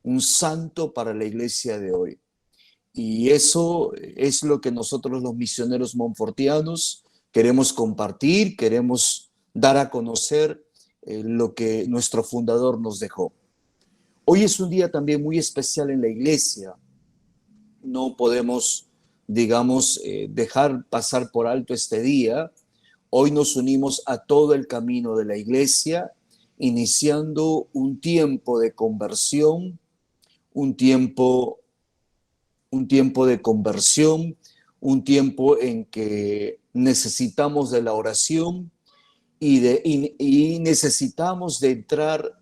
un santo para la iglesia de hoy. Y eso es lo que nosotros los misioneros monfortianos queremos compartir, queremos dar a conocer lo que nuestro fundador nos dejó. Hoy es un día también muy especial en la iglesia. No podemos, digamos, dejar pasar por alto este día. Hoy nos unimos a todo el camino de la iglesia, iniciando un tiempo de conversión, un tiempo, un tiempo de conversión, un tiempo en que necesitamos de la oración y necesitamos de entrar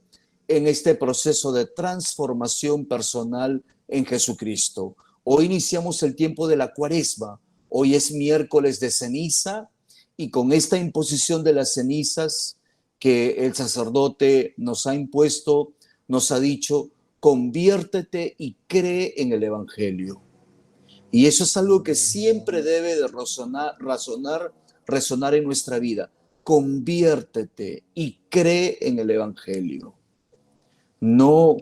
en este proceso de transformación personal en Jesucristo. Hoy iniciamos el tiempo de la Cuaresma. Hoy es miércoles de ceniza y con esta imposición de las cenizas que el sacerdote nos ha impuesto, nos ha dicho, conviértete y cree en el Evangelio. Y eso es algo que siempre debe de resonar en nuestra vida. Conviértete y cree en el Evangelio. No,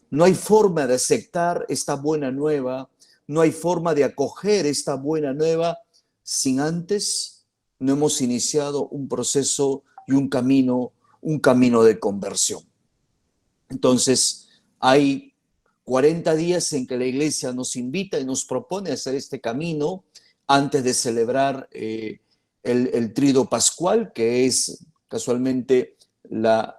no hay forma de aceptar esta buena nueva, no hay forma de acoger esta buena nueva sin antes no hemos iniciado un proceso y un camino de conversión. Entonces, hay 40 días en que la iglesia nos invita y nos propone hacer este camino antes de celebrar el trido pascual, que es casualmente la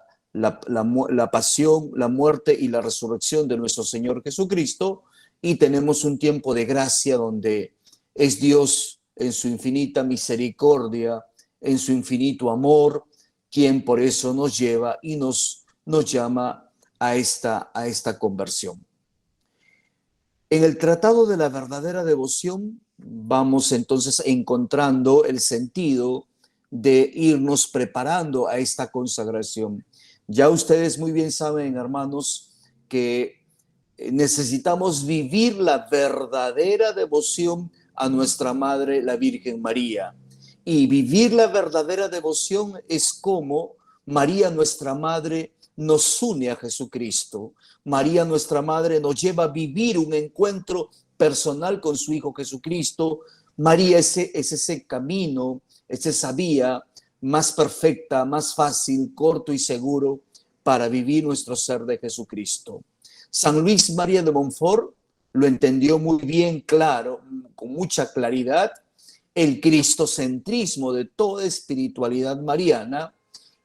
pasión, la muerte y la resurrección de nuestro Señor Jesucristo, y tenemos un tiempo de gracia donde es Dios en su infinita misericordia, en su infinito amor, quien por eso nos lleva y nos llama a esta conversión. En el Tratado de la Verdadera Devoción vamos entonces encontrando el sentido de irnos preparando a esta consagración. Ya ustedes muy bien saben, hermanos, que necesitamos vivir la verdadera devoción a nuestra Madre, la Virgen María. Y vivir la verdadera devoción es como María, nuestra Madre, nos une a Jesucristo. María, nuestra Madre, nos lleva a vivir un encuentro personal con su Hijo Jesucristo. María es ese camino, es esa vía más perfecta, más fácil, corto y seguro para vivir nuestro ser de Jesucristo. San Luis María de Montfort lo entendió muy bien, claro, con mucha claridad, el cristocentrismo de toda espiritualidad mariana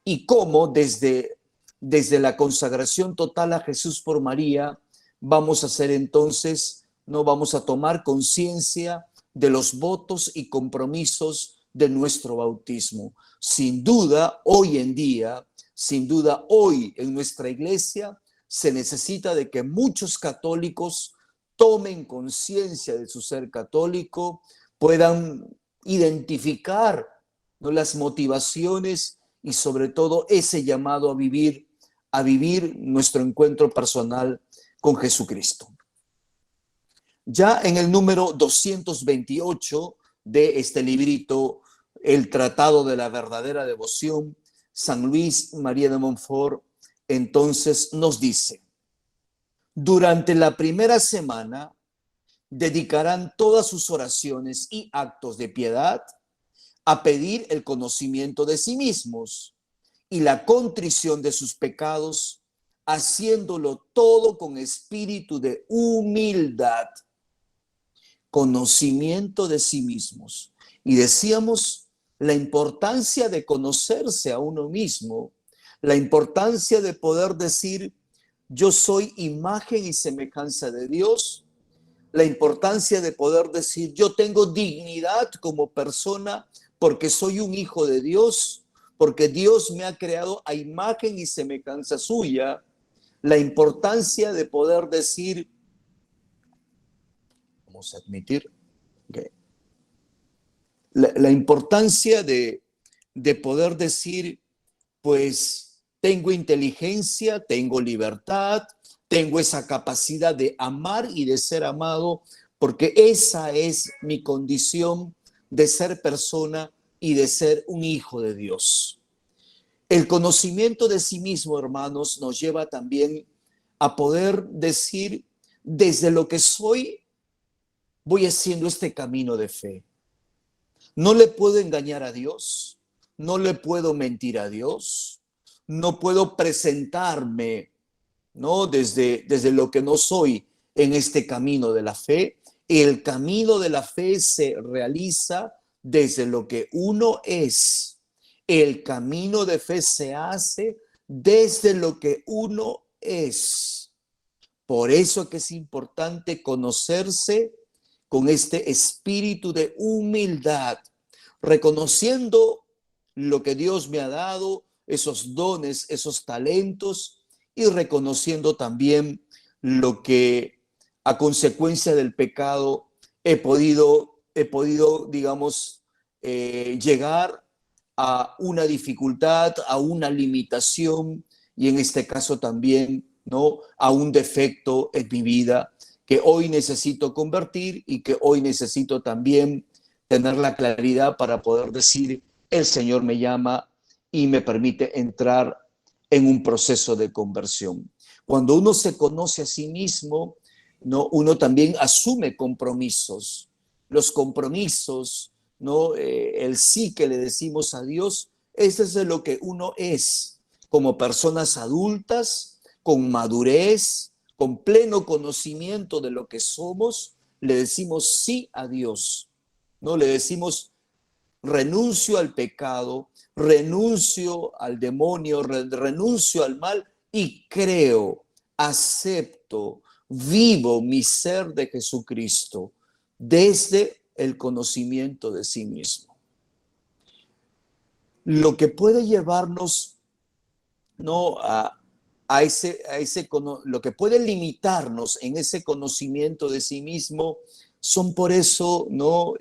y cómo desde la consagración total a Jesús por María vamos a hacer entonces, no vamos a tomar conciencia de los votos y compromisos de nuestro bautismo. Sin duda, hoy en día, sin duda, hoy en nuestra iglesia, se necesita de que muchos católicos tomen conciencia de su ser católico, puedan identificar, ¿no?, las motivaciones y sobre todo ese llamado a vivir nuestro encuentro personal con Jesucristo. Ya en el número 228 de este librito, El Tratado de la Verdadera Devoción, San Luis María de Montfort entonces nos dice: durante la primera semana dedicarán todas sus oraciones y actos de piedad a pedir el conocimiento de sí mismos y la contrición de sus pecados, haciéndolo todo con espíritu de humildad, conocimiento de sí mismos. Y decíamos la importancia de conocerse a uno mismo, la importancia de poder decir, yo soy imagen y semejanza de Dios, la importancia de poder decir, yo tengo dignidad como persona porque soy un hijo de Dios, porque Dios me ha creado a imagen y semejanza suya, la importancia de poder decir, vamos a admitir, okay, la importancia de poder decir, pues tengo inteligencia, tengo libertad, tengo esa capacidad de amar y de ser amado, porque esa es mi condición de ser persona y de ser un hijo de Dios. El conocimiento de sí mismo, hermanos, nos lleva también a poder decir, desde lo que soy, voy haciendo este camino de fe. No le puedo engañar a Dios, no le puedo mentir a Dios, no puedo presentarme, ¿no? Desde lo que no soy en este camino de la fe. El camino de la fe se realiza desde lo que uno es. El camino de fe se hace desde lo que uno es. Por eso que es importante conocerse con este espíritu de humildad, reconociendo lo que Dios me ha dado, esos dones, esos talentos, y reconociendo también lo que a consecuencia del pecado he podido, digamos, llegar a una dificultad, a una limitación, y en este caso también, ¿no?, a un defecto en mi vida que hoy necesito convertir y que hoy necesito también tener la claridad para poder decir, el Señor me llama y me permite entrar en un proceso de conversión. Cuando uno se conoce a sí mismo, ¿no?, uno también asume compromisos. Los compromisos, ¿no?, el sí que le decimos a Dios, ese es de lo que uno es como personas adultas, con madurez, con pleno conocimiento de lo que somos. Le decimos sí a Dios, ¿no? Le decimos renuncio al pecado, renuncio al demonio, renuncio al mal y creo, acepto, vivo mi ser de Jesucristo desde el conocimiento de sí mismo. Lo que puede llevarnos, ¿no?, lo que puede limitarnos en ese conocimiento de sí mismo son por eso, ¿no?,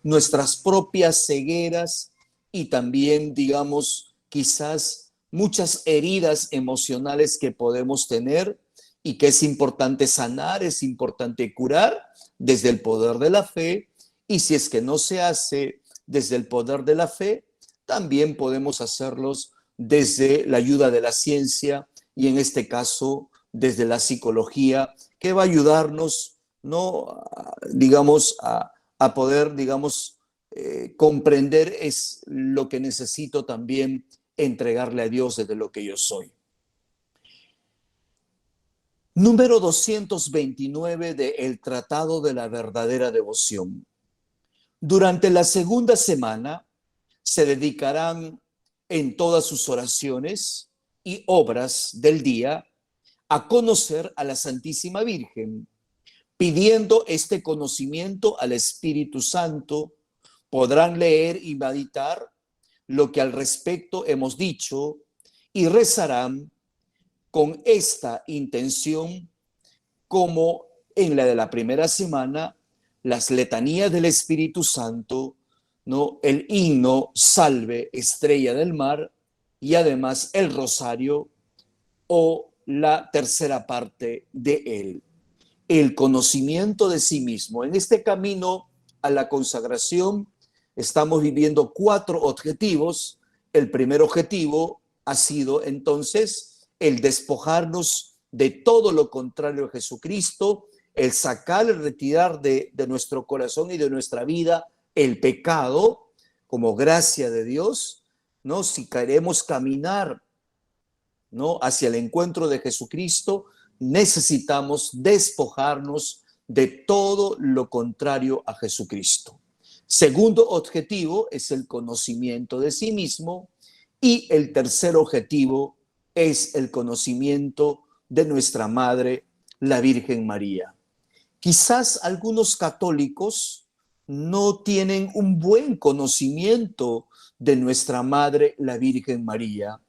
nuestras propias cegueras y también, digamos, quizás muchas heridas emocionales que podemos tener y que es importante sanar, es importante curar desde el poder de la fe, y si es que no se hace desde el poder de la fe, también podemos hacerlos desde la ayuda de la ciencia y en este caso desde la psicología, que va a ayudarnos, ¿no?, digamos, a poder, digamos, comprender es lo que necesito también entregarle a Dios desde lo que yo soy. Número 229 de El Tratado de la Verdadera Devoción. Durante la segunda semana se dedicarán en todas sus oraciones y obras del día a conocer a la Santísima Virgen, pidiendo este conocimiento al Espíritu Santo. Podrán leer y meditar lo que al respecto hemos dicho y rezarán con esta intención, como en la de la primera semana, las letanías del Espíritu Santo, ¿no?, el himno Salve, Estrella del Mar, y además el rosario o la tercera parte de él. El conocimiento de sí mismo. En este camino a la consagración estamos viviendo 4 objetivos. El primer objetivo ha sido entonces el despojarnos de todo lo contrario a Jesucristo, el sacar, el retirar de nuestro corazón y de nuestra vida el pecado como gracia de Dios, ¿no? Si queremos caminar, ¿no?, hacia el encuentro de Jesucristo, necesitamos despojarnos de todo lo contrario a Jesucristo. Segundo objetivo es el conocimiento de sí mismo, y el tercer objetivo es el conocimiento de nuestra Madre, la Virgen María. Quizás algunos católicos no tienen un buen conocimiento de nuestra Madre, la Virgen María.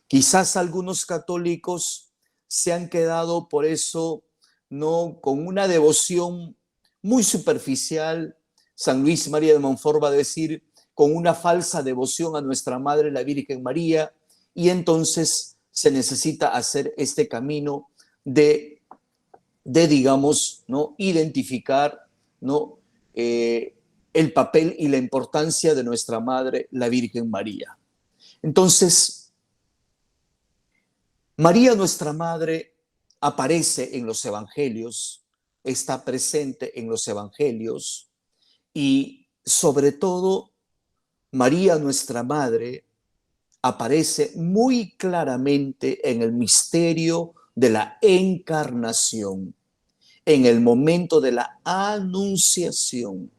Quizás algunos católicos se han quedado por eso, no, con una devoción muy superficial. San Luis María de Montfort va a decir, con una falsa devoción a nuestra Madre, la Virgen María, y entonces se necesita hacer este camino de digamos, ¿no?, identificar, ¿no?, el papel y la importancia de nuestra Madre, la Virgen María. Entonces, María, nuestra Madre, aparece en los evangelios, está presente en los evangelios y sobre todo María, nuestra madre, aparece muy claramente en el misterio de la encarnación, en el momento de la anunciación.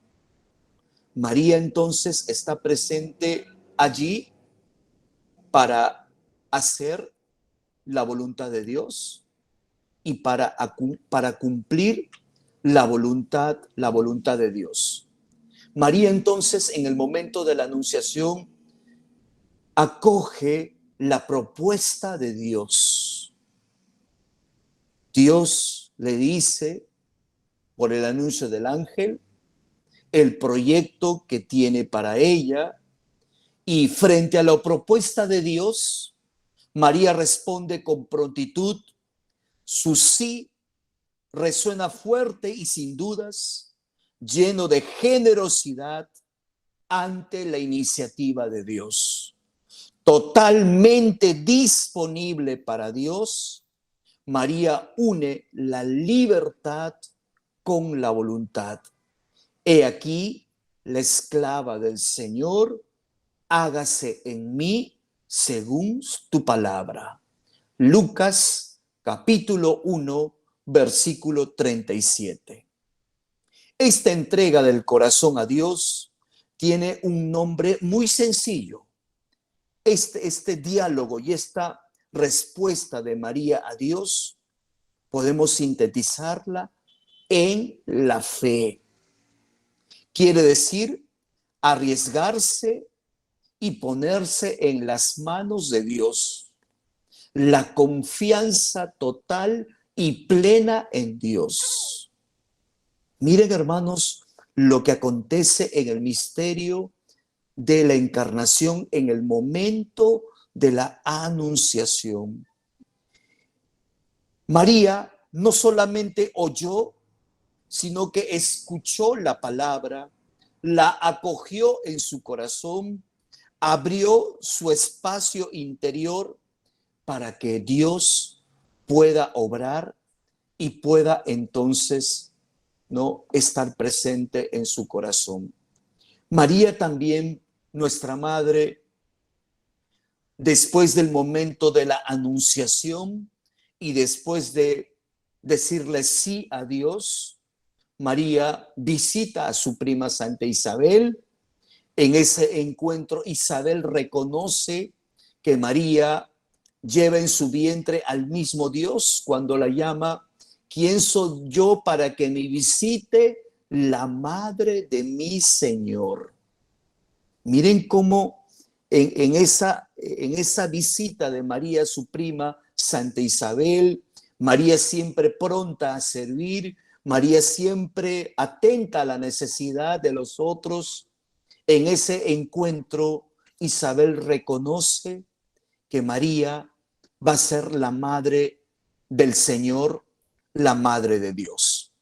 María entonces está presente allí para hacer la voluntad de Dios y para cumplir la voluntad de Dios. María entonces en el momento de la anunciación acoge la propuesta de Dios. Dios le dice por el anuncio del ángel el proyecto que tiene para ella y frente a la propuesta de Dios, María responde con prontitud. Su sí resuena fuerte y sin dudas, lleno de generosidad ante la iniciativa de Dios. Totalmente disponible para Dios, María une la libertad con la voluntad. He aquí la esclava del Señor, hágase en mí según tu palabra. Lucas capítulo 1, versículo 37. Esta entrega del corazón a Dios tiene un nombre muy sencillo. Este diálogo y esta respuesta de María a Dios podemos sintetizarla en la fe. Quiere decir arriesgarse y ponerse en las manos de Dios. La confianza total y plena en Dios. Miren, hermanos, lo que acontece en el misterio de la encarnación en el momento de la anunciación. María no solamente oyó, sino que escuchó la palabra, la acogió en su corazón, abrió su espacio interior para que Dios pueda obrar y pueda entonces no estar presente en su corazón. María también, nuestra madre, después del momento de la anunciación y después de decirle sí a Dios, María visita a su prima Santa Isabel. En ese encuentro, Isabel reconoce que María lleva en su vientre al mismo Dios cuando la llama, ¿quién soy yo para que me visite la madre de mi Señor? Miren cómo en esa visita de María, su prima, Santa Isabel, María siempre pronta a servir, María siempre atenta a la necesidad de los otros. En ese encuentro, Isabel reconoce que María va a ser la madre del Señor, la madre de Dios.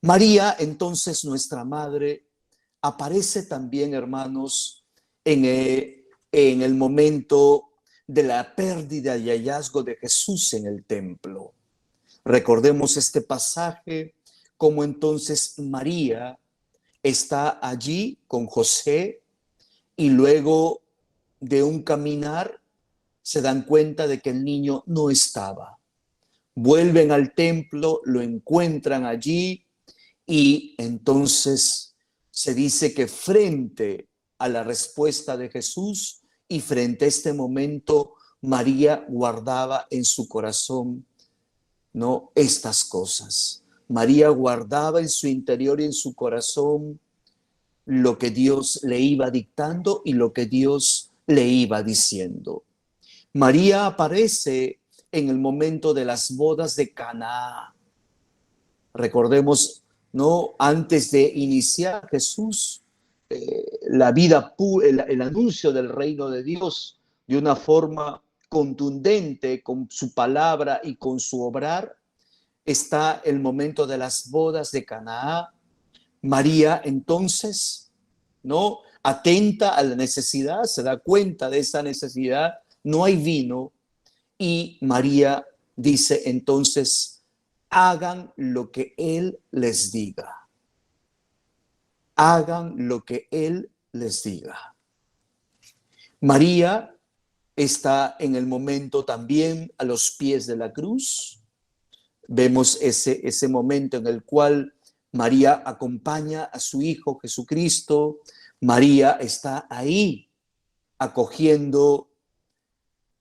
María, entonces, nuestra madre, aparece también, hermanos, en el momento de la pérdida y hallazgo de Jesús en el templo. Recordemos este pasaje, como entonces María está allí con José y luego de un caminar se dan cuenta de que el niño no estaba. Vuelven al templo, lo encuentran allí y entonces se dice que frente a la respuesta de Jesús y frente a este momento, María guardaba en su corazón, ¿no?, estas cosas. María guardaba en su interior y en su corazón lo que Dios le iba dictando y lo que Dios le iba diciendo. María aparece en el momento de las bodas de Caná. Recordemos, ¿no?, antes de iniciar Jesús, la vida, el anuncio del reino de Dios de una forma contundente con su palabra y con su obrar, está el momento de las bodas de Caná. María entonces, ¿no?, atenta a la necesidad, se da cuenta de esa necesidad, no hay vino y María dice entonces, hagan lo que Él les diga. Hagan lo que Él les diga. María está en el momento también a los pies de la cruz. Vemos ese momento en el cual María acompaña a su Hijo Jesucristo. María está ahí acogiendo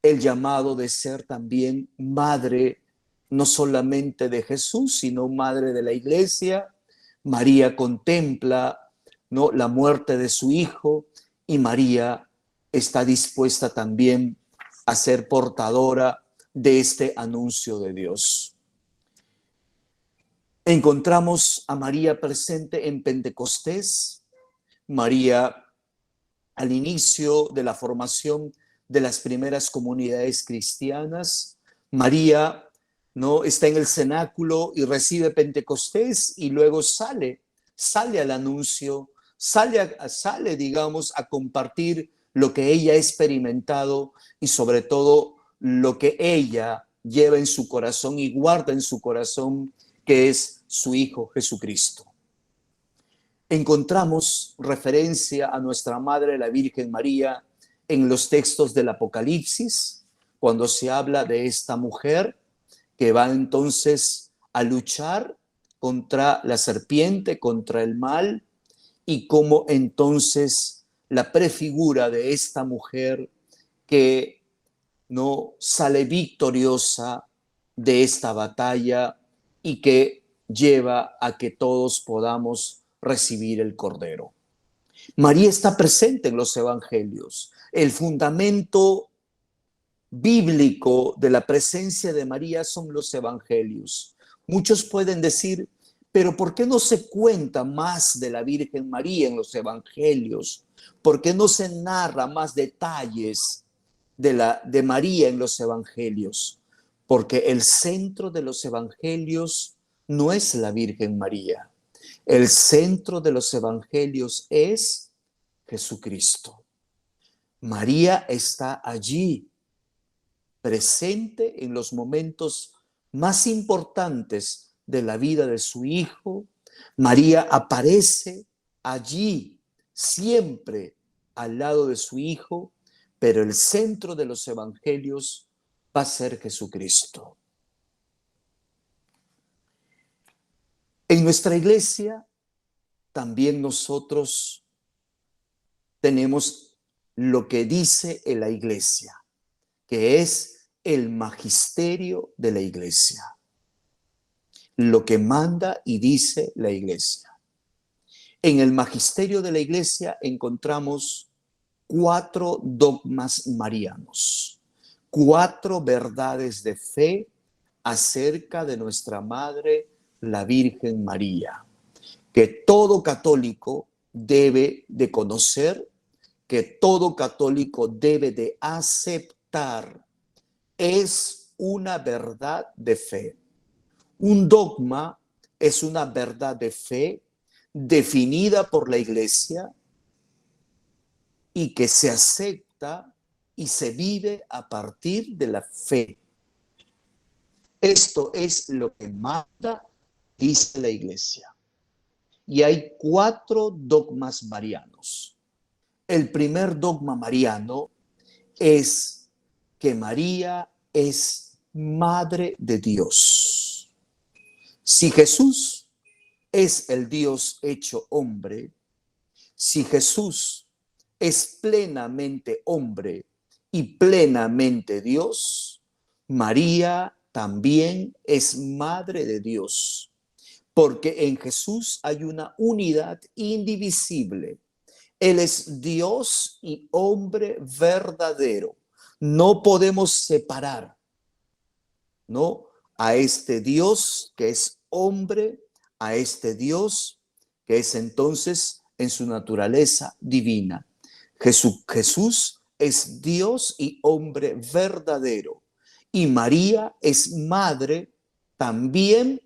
el llamado de ser también madre, no solamente de Jesús, sino madre de la iglesia. María contempla, ¿no?, la muerte de su Hijo, y María está dispuesta también a ser portadora de este anuncio de Dios. Encontramos a María presente en Pentecostés. María, al inicio de la formación de las primeras comunidades cristianas, María, ¿no?, está en el cenáculo y recibe Pentecostés, y luego sale al anuncio, sale, digamos, a compartir lo que ella ha experimentado y sobre todo lo que ella lleva en su corazón y guarda en su corazón, que es su Hijo Jesucristo. Encontramos referencia a nuestra Madre, la Virgen María, en los textos del Apocalipsis, cuando se habla de esta mujer que va entonces a luchar contra la serpiente, contra el mal, y cómo entonces la prefigura de esta mujer que no sale victoriosa de esta batalla y que lleva a que todos podamos recibir el Cordero. María está presente en los evangelios. El fundamento bíblico de la presencia de María son los evangelios. Muchos pueden decir, pero ¿por qué no se cuenta más de la Virgen María en los evangelios? ¿Por qué no se narra más detalles de María en los evangelios? Porque el centro de los evangelios no es la Virgen María. El centro de los evangelios es Jesucristo. María está allí, presente en los momentos más importantes de la vida de su Hijo. María aparece allí, siempre al lado de su Hijo, pero el centro de los evangelios va a ser Jesucristo. En nuestra iglesia también nosotros tenemos lo que dice en la iglesia, que es el magisterio de la iglesia, lo que manda y dice la iglesia. En el magisterio de la iglesia encontramos 4 dogmas marianos, 4 verdades de fe acerca de nuestra Madre, la Virgen María, que todo católico debe de conocer, que todo católico debe de aceptar. Es una verdad de fe. Un dogma es una verdad de fe definida por la iglesia y que se acepta y se vive a partir de la fe. Esto es lo que manda, dice la iglesia. Y hay 4 dogmas marianos. El primer dogma mariano es que María es Madre de Dios. Si Jesús es el Dios hecho hombre, si Jesús es plenamente hombre y plenamente Dios, María también es Madre de Dios, porque en Jesús hay una unidad indivisible. Él es Dios y hombre verdadero. No podemos separar, ¿no?, a este Dios que es hombre, a este Dios que es entonces en su naturaleza divina. Jesús es Dios y hombre verdadero. Y María es madre también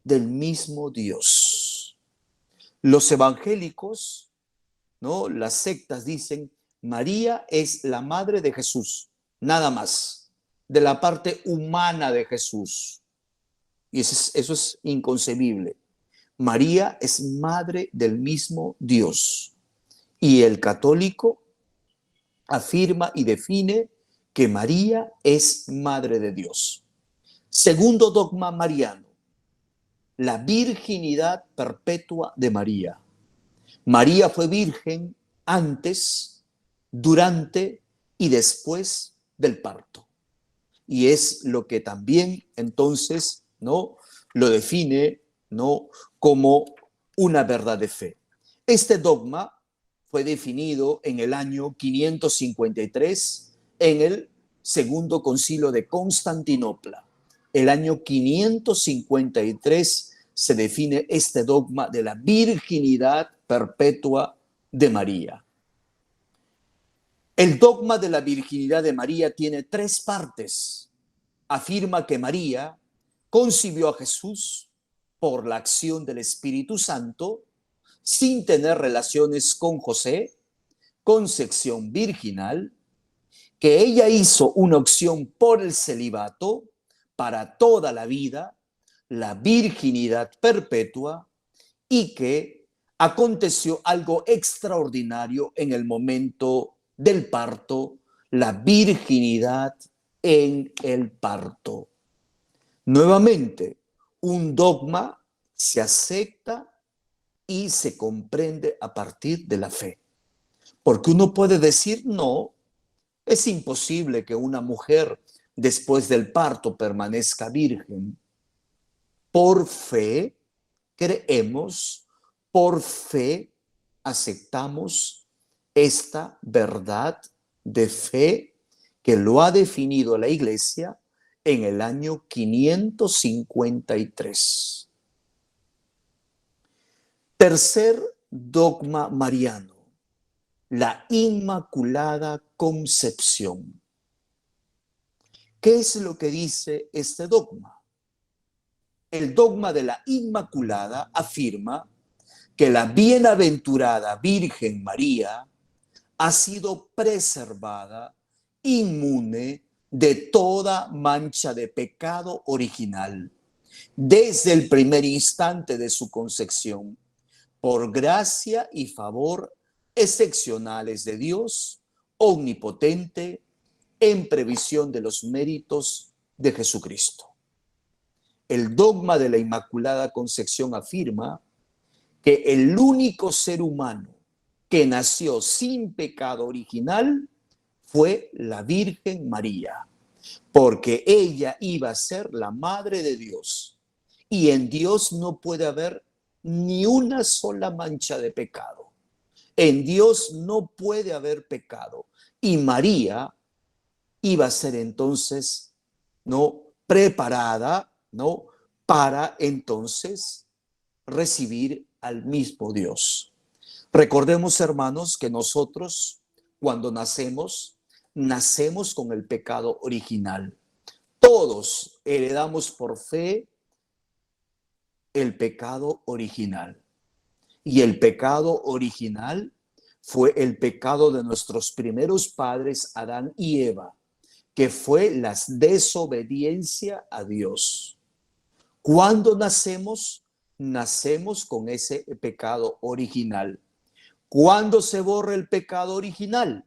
del mismo Dios. Los evangélicos, ¿no?, las sectas dicen, María es la madre de Jesús, nada más. de la parte humana de Jesús. Y eso es inconcebible. María es madre del mismo Dios. Y el católico afirma y define que María es madre de Dios. Segundo dogma mariano, la virginidad perpetua de María. María fue virgen antes, durante y después del parto. Y es lo que también entonces, ¿no?, lo define, ¿no?, como una verdad de fe. Este dogma fue definido en el año 553 en el Segundo Concilio de Constantinopla. El año 553 se define este dogma de la virginidad perpetua de María. El dogma de la virginidad de María tiene tres partes. Afirma que María concibió a Jesús por la acción del Espíritu Santo, sin tener relaciones con José, concepción virginal, que ella hizo una opción por el celibato para toda la vida, la virginidad perpetua, y que aconteció algo extraordinario en el momento del parto, la virginidad en el parto. Nuevamente, un dogma se acepta y se comprende a partir de la fe. Porque uno puede decir, no, es imposible que una mujer después del parto permanezca virgen. Por fe creemos, por fe aceptamos esta verdad de fe que lo ha definido la Iglesia en el año 553. Tercer dogma mariano, la Inmaculada Concepción. ¿Qué es lo que dice este dogma? El dogma de la Inmaculada afirma que la bienaventurada Virgen María ha sido preservada, inmune de toda mancha de pecado original, desde el primer instante de su concepción, por gracia y favor excepcionales de Dios omnipotente, en previsión de los méritos de Jesucristo. El dogma de la Inmaculada Concepción afirma que el único ser humano que nació sin pecado original fue la Virgen María, porque ella iba a ser la madre de Dios, y en Dios no puede haber ni una sola mancha de pecado. En Dios no puede haber pecado, y María iba a ser entonces, ¿no?, preparada, ¿no?, para entonces recibir al mismo Dios. Recordemos, hermanos, que nosotros cuando nacemos con el pecado original. Todos heredamos por fe el pecado original. Y el pecado original fue el pecado de nuestros primeros padres, Adán y Eva, que fue la desobediencia a Dios. Cuando nacemos con ese pecado original. ¿Cuándo se borra el pecado original?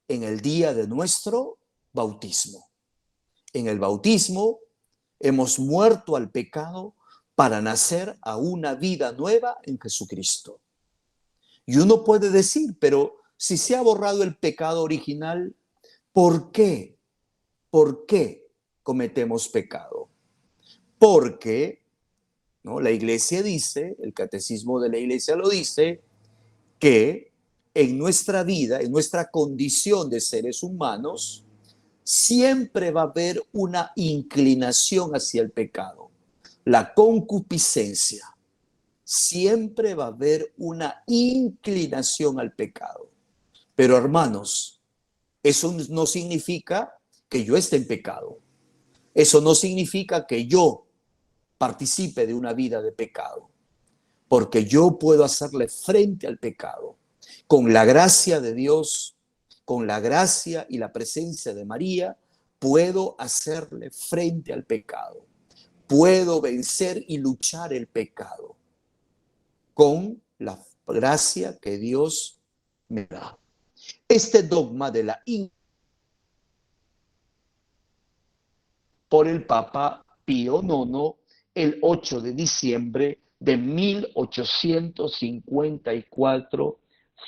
En el día de nuestro bautismo. En el bautismo hemos muerto al pecado para nacer a una vida nueva en Jesucristo. Y uno puede decir, pero si se ha borrado el pecado original, ¿por qué? ¿Por qué cometemos pecado? Porque, ¿no?, la Iglesia dice, el Catecismo de la Iglesia lo dice, que en nuestra vida, en nuestra condición de seres humanos, siempre va a haber una inclinación hacia el pecado, la concupiscencia. Siempre va a haber una inclinación al pecado. Pero, hermanos, eso no significa que yo esté en pecado. Eso no significa que yo participe de una vida de pecado, porque yo puedo hacerle frente al pecado con la gracia de Dios, con la gracia y la presencia de María, puedo hacerle frente al pecado. Puedo vencer y luchar el pecado con la gracia que Dios me da. Este dogma de la por el Papa Pío IX el 8 de diciembre de 1854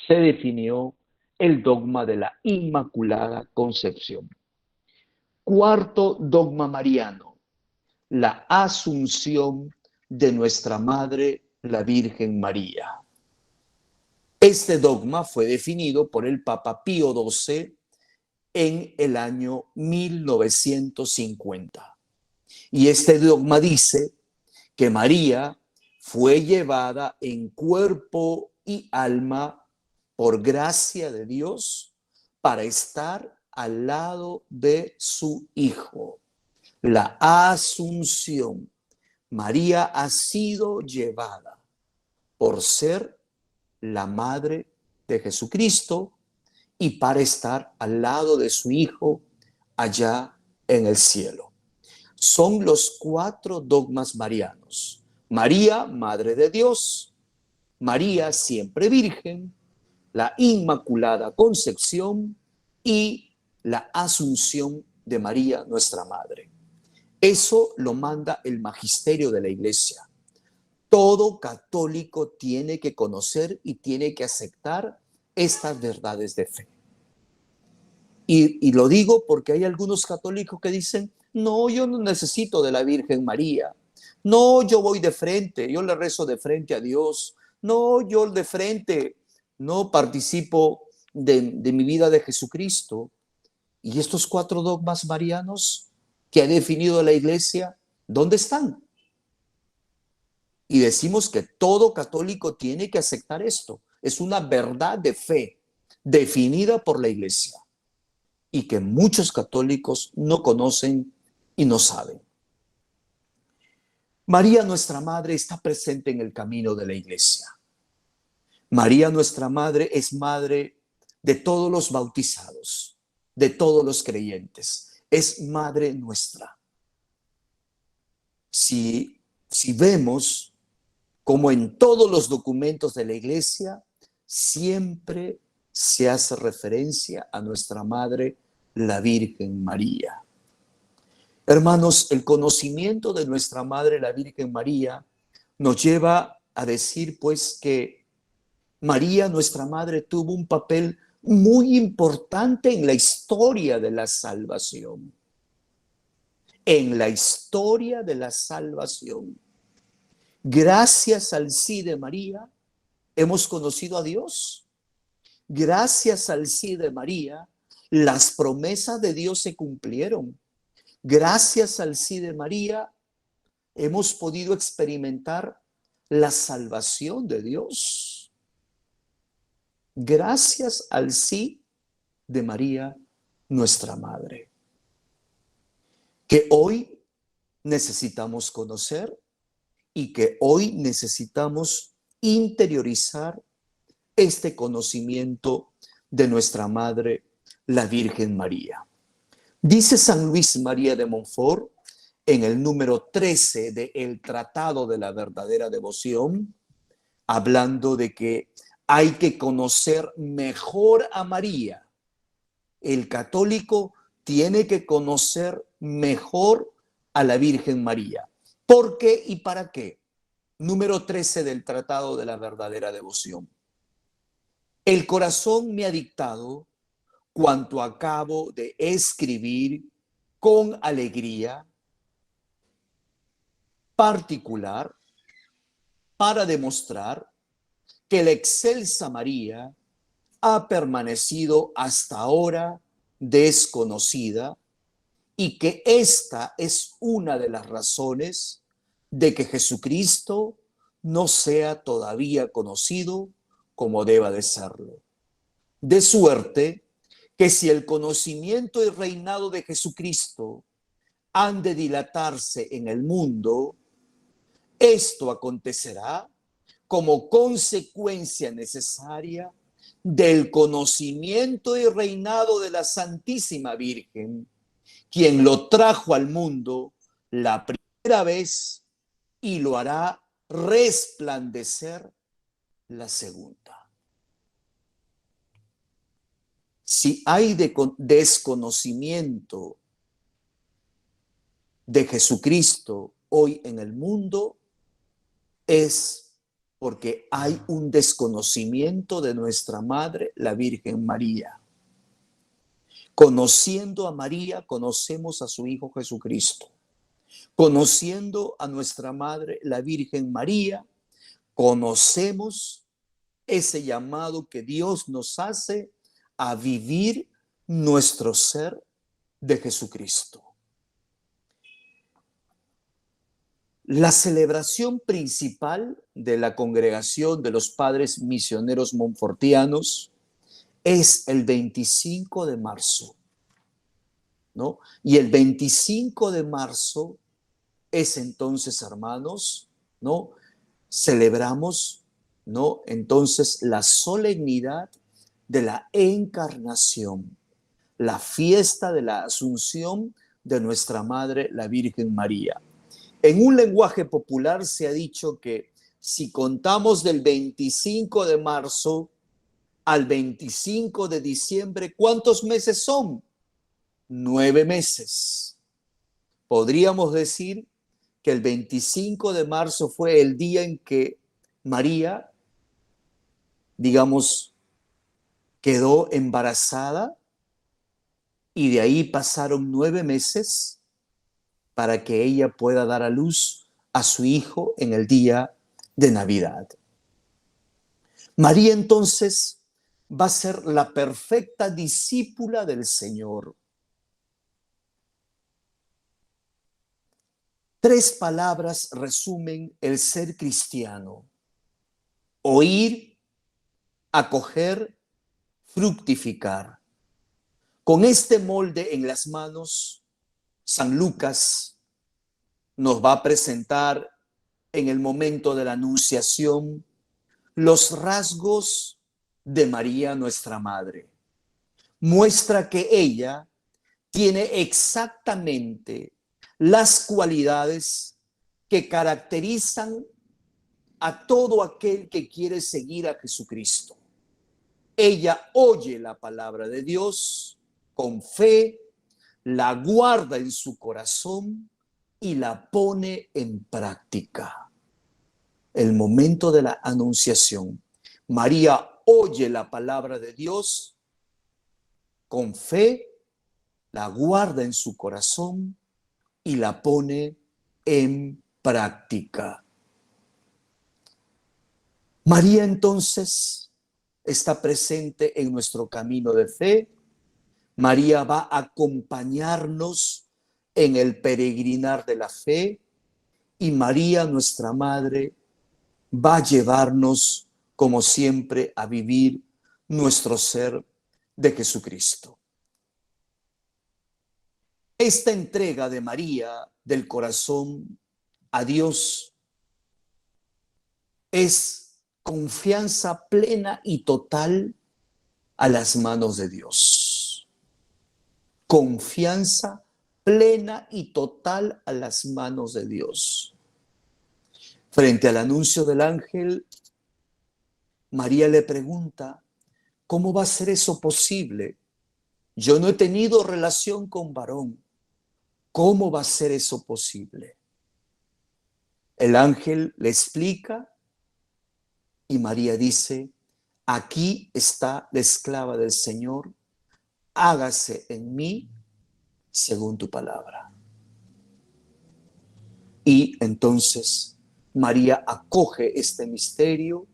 se definió el dogma de la Inmaculada Concepción. Cuarto dogma mariano, la asunción de nuestra Madre, la Virgen María. Este dogma fue definido por el Papa Pío XII en el año 1950. Y este dogma dice que María fue llevada en cuerpo y alma por gracia de Dios para estar al lado de su Hijo. La asunción. María ha sido llevada por ser la madre de Jesucristo y para estar al lado de su Hijo allá en el cielo. Son los 4 dogmas marianos. María, Madre de Dios, María, siempre Virgen, la Inmaculada Concepción y la Asunción de María, nuestra Madre. Eso lo manda el magisterio de la Iglesia. Todo católico tiene que conocer y tiene que aceptar estas verdades de fe. Y lo digo porque hay algunos católicos que dicen, no, yo no necesito de la Virgen María. No, yo voy de frente, yo le rezo de frente a Dios. No, yo de frente no participo de mi vida de Jesucristo. Y estos 4 dogmas marianos que ha definido la Iglesia, ¿dónde están? Y decimos que todo católico tiene que aceptar esto. Es una verdad de fe definida por la Iglesia y que muchos católicos no conocen y no saben. María, nuestra Madre, está presente en el camino de la Iglesia. María, nuestra Madre, es madre de todos los bautizados, de todos los creyentes. Es madre nuestra. Si vemos como en todos los documentos de la Iglesia, siempre se hace referencia a nuestra Madre, la Virgen María. Hermanos, el conocimiento de nuestra Madre, la Virgen María, nos lleva a decir, pues, que María, nuestra Madre, tuvo un papel muy importante en la historia de la salvación. En la historia de la salvación. Gracias al sí de María, hemos conocido a Dios. Gracias al sí de María, las promesas de Dios se cumplieron. Gracias al sí de María, hemos podido experimentar la salvación de Dios. Gracias al sí de María, nuestra Madre. Que hoy necesitamos conocer y que hoy necesitamos interiorizar este conocimiento de nuestra Madre, la Virgen María. Dice San Luis María de Montfort en el número 13 de El Tratado de la Verdadera Devoción, hablando de que hay que conocer mejor a María. El católico tiene que conocer mejor a la Virgen María. ¿Por qué y para qué? Número 13 del Tratado de la Verdadera Devoción. El corazón me ha dictado cuanto acabo de escribir con alegría particular para demostrar que la excelsa María ha permanecido hasta ahora desconocida y que esta es una de las razones de que Jesucristo no sea todavía conocido como deba de serlo. De suerte que si el conocimiento y reinado de Jesucristo han de dilatarse en el mundo, esto acontecerá como consecuencia necesaria del conocimiento y reinado de la Santísima Virgen, quien lo trajo al mundo la primera vez y lo hará resplandecer la segunda. Si hay desconocimiento de Jesucristo hoy en el mundo, es porque hay un desconocimiento de nuestra Madre, la Virgen María. Conociendo a María, conocemos a su Hijo Jesucristo. Conociendo a nuestra Madre, la Virgen María, conocemos ese llamado que Dios nos hace a vivir nuestro ser de Jesucristo. La celebración principal de la congregación de los padres misioneros montfortianos es el 25 de marzo, ¿no? Y el 25 de marzo es entonces, hermanos, ¿no? Celebramos, ¿no? Entonces la solemnidad de la encarnación, la fiesta de la asunción de nuestra Madre, la Virgen María. En un lenguaje popular se ha dicho que si contamos del 25 de marzo al 25 de diciembre, ¿cuántos meses son? 9 meses. Podríamos decir que el 25 de marzo fue el día en que María, digamos, quedó embarazada y de ahí pasaron 9 meses para que ella pueda dar a luz a su hijo en el día de Navidad. María entonces va a ser la perfecta discípula del Señor. 3 palabras resumen el ser cristiano: oír, acoger, fructificar. Con este molde en las manos, San Lucas nos va a presentar en el momento de la anunciación los rasgos de María, nuestra Madre. Muestra que ella tiene exactamente las cualidades que caracterizan a todo aquel que quiere seguir a Jesucristo. Ella oye la palabra de Dios con fe, la guarda en su corazón y la pone en práctica. El momento de la anunciación. María oye la palabra de Dios con fe, la guarda en su corazón y la pone en práctica. María entonces está presente en nuestro camino de fe. María va a acompañarnos en el peregrinar de la fe y María, nuestra Madre, va a llevarnos, como siempre, a vivir nuestro ser de Jesucristo. Esta entrega de María del corazón a Dios es confianza plena y total a las manos de Dios. Confianza plena y total a las manos de Dios. Frente al anuncio del ángel, María le pregunta: ¿cómo va a ser eso posible? Yo no he tenido relación con varón. ¿Cómo va a ser eso posible? El ángel le explica y María dice: aquí está la esclava del Señor, hágase en mí según tu palabra. Y entonces María acoge este misterio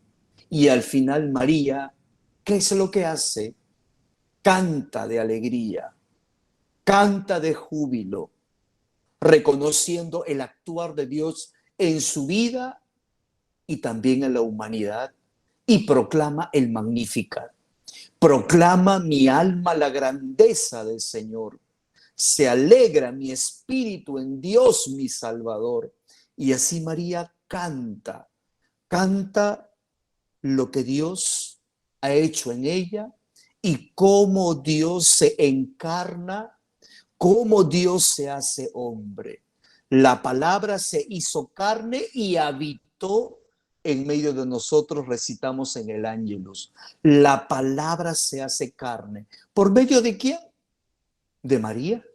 y al final María, ¿qué es lo que hace? Canta de alegría, canta de júbilo, reconociendo el actuar de Dios en su vida y también en la humanidad, y proclama el Magnificat. Proclama mi alma la grandeza del Señor. Se alegra mi espíritu en Dios mi Salvador. Y así María canta lo que Dios ha hecho en ella y cómo Dios se encarna, cómo Dios se hace hombre. La palabra se hizo carne y habitó en medio de nosotros, recitamos en el Ángelus. La palabra se hace carne. ¿Por medio de quién? De María.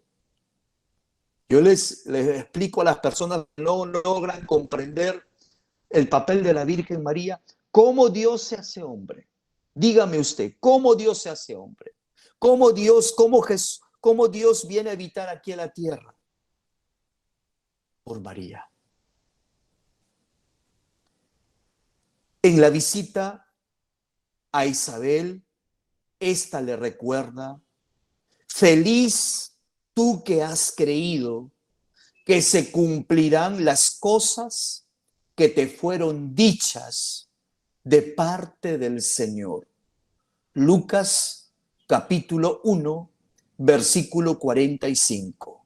Yo les explico a las personas que no logran comprender el papel de la Virgen María, cómo Dios se hace hombre. Dígame usted, ¿cómo Dios se hace hombre? ¿Cómo Dios viene a habitar aquí a la tierra? Por María. En la visita a Isabel, esta le recuerda: feliz tú que has creído que se cumplirán las cosas que te fueron dichas de parte del Señor. Lucas capítulo 1, versículo 45.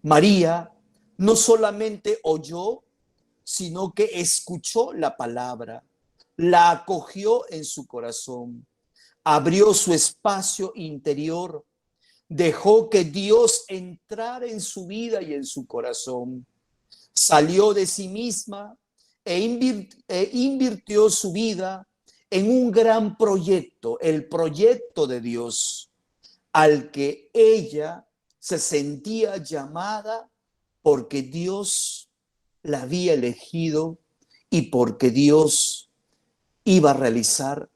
María no solamente oyó, sino que escuchó la palabra, la acogió en su corazón, abrió su espacio interior, dejó que Dios entrara en su vida y en su corazón, salió de sí misma e invirtió su vida en un gran proyecto, el proyecto de Dios, al que ella se sentía llamada porque Dios la había elegido y porque Dios iba a realizar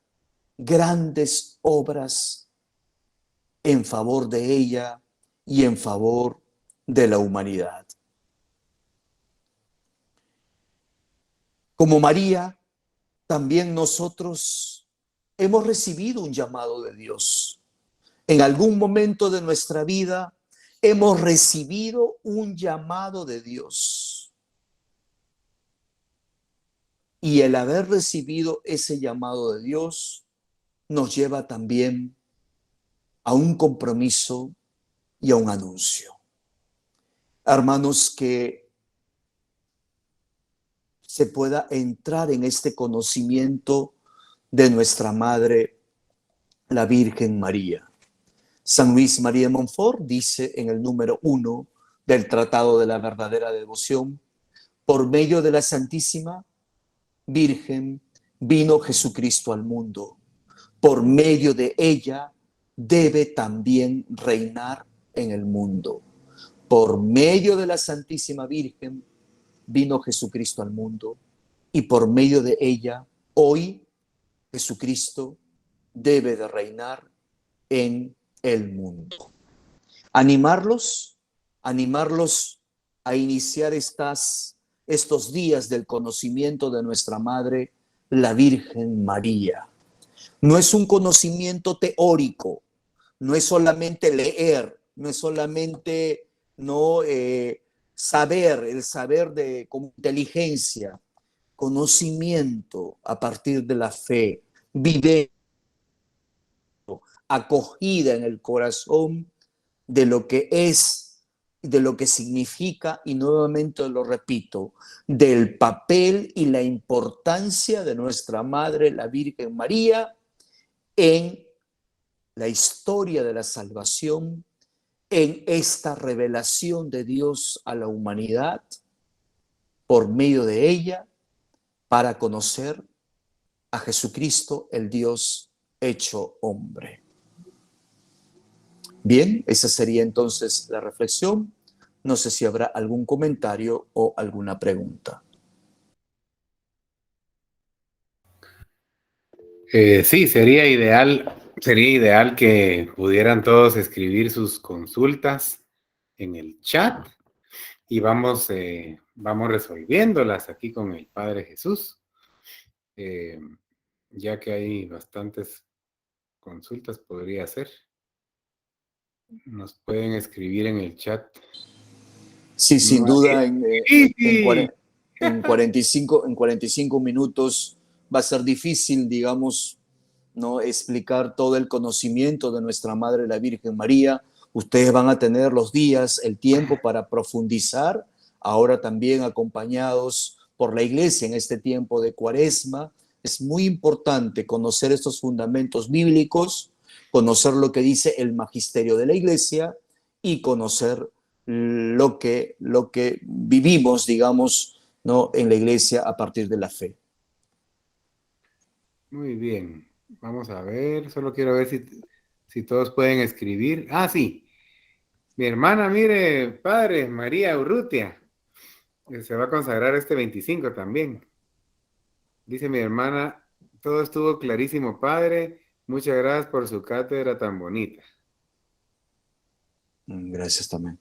grandes obras en favor de ella y en favor de la humanidad. Como María, también nosotros hemos recibido un llamado de Dios. En algún momento de nuestra vida hemos recibido un llamado de Dios. Y el haber recibido ese llamado de Dios nos lleva también a un compromiso y a un anuncio. Hermanos, que se pueda entrar en este conocimiento de nuestra Madre, la Virgen María. San Luis María de Montfort dice en el número 1 del Tratado de la Verdadera Devoción: por medio de la Santísima Virgen vino Jesucristo al mundo. Por medio de ella debe también reinar en el mundo. Por medio de la Santísima Virgen vino Jesucristo al mundo y por medio de ella hoy Jesucristo debe de reinar en el mundo. Animarlos a iniciar estos días del conocimiento de nuestra Madre, la Virgen María. No es un conocimiento teórico, no es solamente leer, no es solamente saber, el saber de como inteligencia, conocimiento a partir de la fe, vive acogida en el corazón de lo que es, de lo que significa, y nuevamente lo repito, del papel y la importancia de nuestra Madre, la Virgen María, en la historia de la salvación, en esta revelación de Dios a la humanidad, por medio de ella, para conocer a Jesucristo, el Dios hecho hombre. Bien, esa sería entonces la reflexión. No sé si habrá algún comentario o alguna pregunta. Sí, sería ideal que pudieran todos escribir sus consultas en el chat y vamos resolviéndolas aquí con el Padre Jesús, ya que hay bastantes consultas, podría ser. Nos pueden escribir en el chat. Sí, sin duda, en 45 minutos va a ser difícil, digamos, ¿no?, explicar todo el conocimiento de nuestra Madre, la Virgen María. Ustedes van a tener los días, el tiempo para profundizar, ahora también acompañados por la Iglesia en este tiempo de Cuaresma. Es muy importante conocer estos fundamentos bíblicos, conocer lo que dice el magisterio de la Iglesia y conocer lo que vivimos, digamos, ¿no? En la iglesia a partir de la fe. Muy bien. Vamos a ver. Solo quiero ver si todos pueden escribir. Ah, sí. Mi hermana, mire, padre, María Urrutia, que se va a consagrar este 25 también. Dice mi hermana, todo estuvo clarísimo, padre. Muchas gracias por su cátedra tan bonita. Gracias también.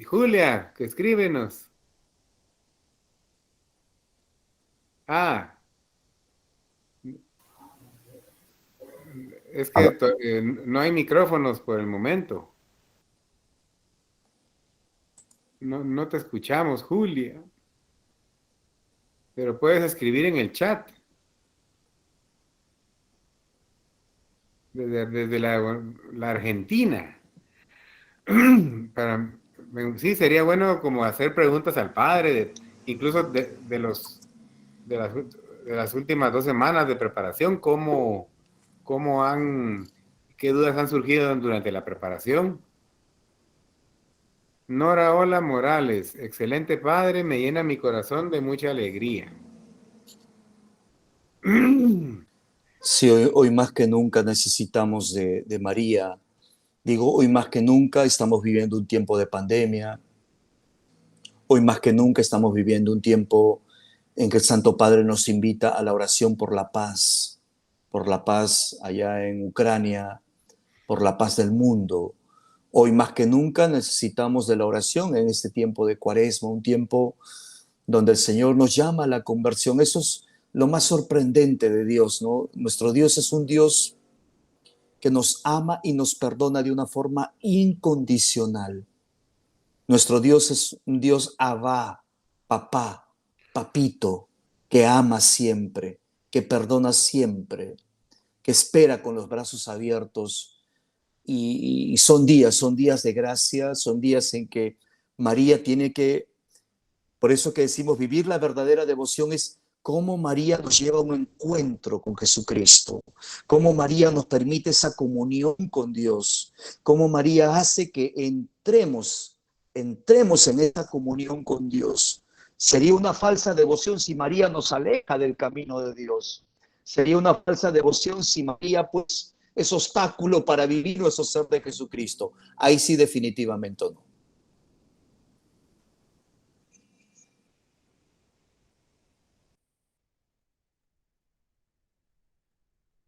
Julia, que escríbenos. Ah, es A que ver, no hay micrófonos por el momento. No, no te escuchamos, Julia. Pero puedes escribir en el chat. Desde la Argentina. Sí, sería bueno como hacer preguntas al padre, incluso de las últimas 2 semanas de preparación, qué dudas han surgido durante la preparación. Nora Hola Morales, excelente padre, me llena mi corazón de mucha alegría. sí, hoy más que nunca necesitamos de María. Digo, hoy más que nunca estamos viviendo un tiempo de pandemia. Hoy más que nunca estamos viviendo un tiempo en que el Santo Padre nos invita a la oración por la paz allá en Ucrania, por la paz del mundo. Hoy más que nunca necesitamos de la oración en este tiempo de Cuaresma, un tiempo donde el Señor nos llama a la conversión. Eso es lo más sorprendente de Dios, ¿no? Nuestro Dios es un Dios que nos ama y nos perdona de una forma incondicional. Nuestro Dios es un Dios Abba, papá, papito, que ama siempre, que perdona siempre, que espera con los brazos abiertos. Y son días de gracia, son días en que María tiene que, por eso que decimos, vivir la verdadera devoción es cómo María nos lleva a un encuentro con Jesucristo, cómo María nos permite esa comunión con Dios, cómo María hace que entremos en esa comunión con Dios. Sería una falsa devoción si María nos aleja del camino de Dios. Sería una falsa devoción si María, pues, es obstáculo para vivir nuestro ser de Jesucristo. Ahí sí definitivamente no.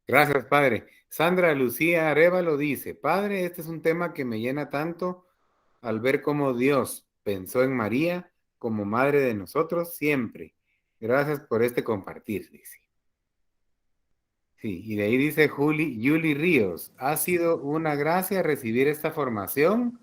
Gracias, padre. Sandra Lucía Arevalo dice, padre, este es un tema que me llena tanto al ver cómo Dios pensó en María como madre de nosotros siempre. Gracias por este compartir, dice. Sí, y de ahí dice Yuli Ríos, ha sido una gracia recibir esta formación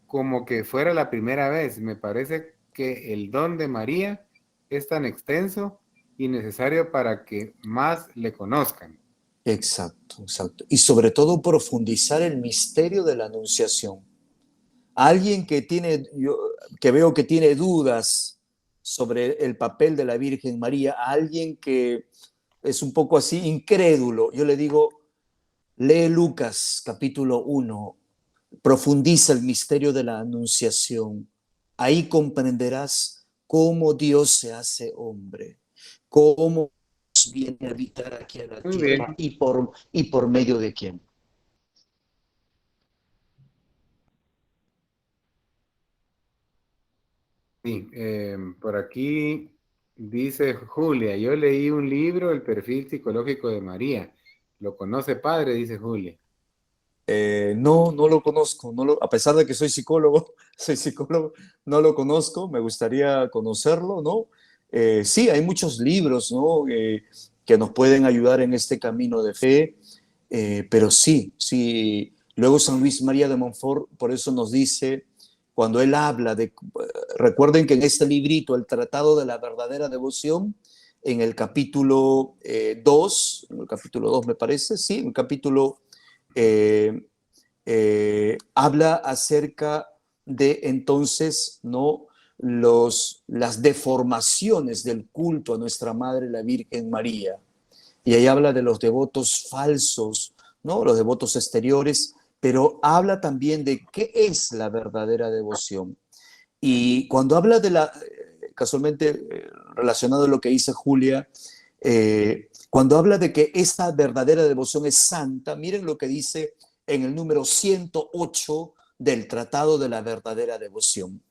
como que fuera la primera vez. Me parece que el don de María es tan extenso y necesario para que más le conozcan. Exacto, exacto. Y sobre todo profundizar el misterio de la anunciación. Alguien que veo que tiene dudas sobre el papel de la Virgen María, a alguien que es un poco así incrédulo, yo le digo, lee Lucas capítulo 1, profundiza el misterio de la anunciación. Ahí comprenderás cómo Dios se hace hombre, cómo Dios viene a habitar aquí a la Muy bien. tierra y por medio de quién. Sí, por aquí dice Julia, yo leí un libro, El perfil psicológico de María. ¿Lo conoce, padre? Dice Julia. No, no lo conozco, a pesar de que soy psicólogo, soy psicólogo, no lo conozco, me gustaría conocerlo, ¿no? Sí, hay muchos libros, ¿no? Que nos pueden ayudar en este camino de fe, pero sí, sí. Luego San Luis María de Montfort, por eso nos dice, cuando él habla recuerden que en este librito, el Tratado de la Verdadera Devoción, en el capítulo 2, en el capítulo 2 me parece, sí, en el capítulo habla acerca de entonces, ¿no? Las deformaciones del culto a nuestra Madre, la Virgen María. Y ahí habla de los devotos falsos, ¿no? Los devotos exteriores pero habla también de qué es la verdadera devoción. Y cuando habla de la, casualmente relacionado a lo que dice Julia, cuando habla de que esta verdadera devoción es santa, miren lo que dice en el número 108 del Tratado de la Verdadera Devoción.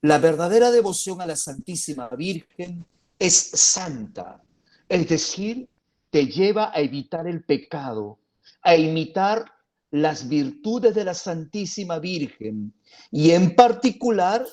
La verdadera devoción a la Santísima Virgen es santa, es decir, te lleva a evitar el pecado, a imitar las virtudes de la Santísima Virgen y en particular